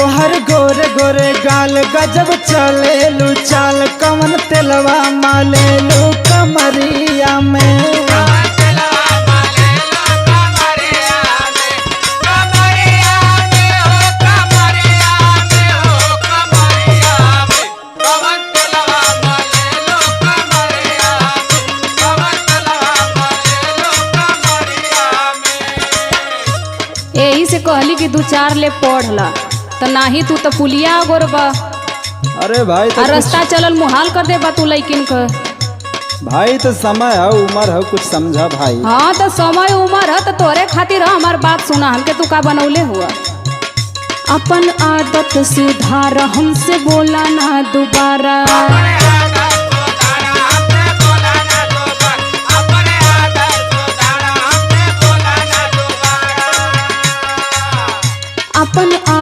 तोहर गोरे गोरे गाल गजब चले लू चाल कवन तेलवा माले लू कमरिया में। यही से कहली कि 2-4 ले पढ़ ला तो नाही तू तो पुलिया गोरबा। अरे भाई तो रास्ता चलल मुहाल कर दे बा तू लइकिन का। भाई तो समय है उम्र है कुछ समझा भाई। हाँ तो समय उम्र है तो तोरे खातिर हमार बात सुना हमके तू का बनौले हुआ। अपन आदत सुधार हमसे बोला ना दोबारा।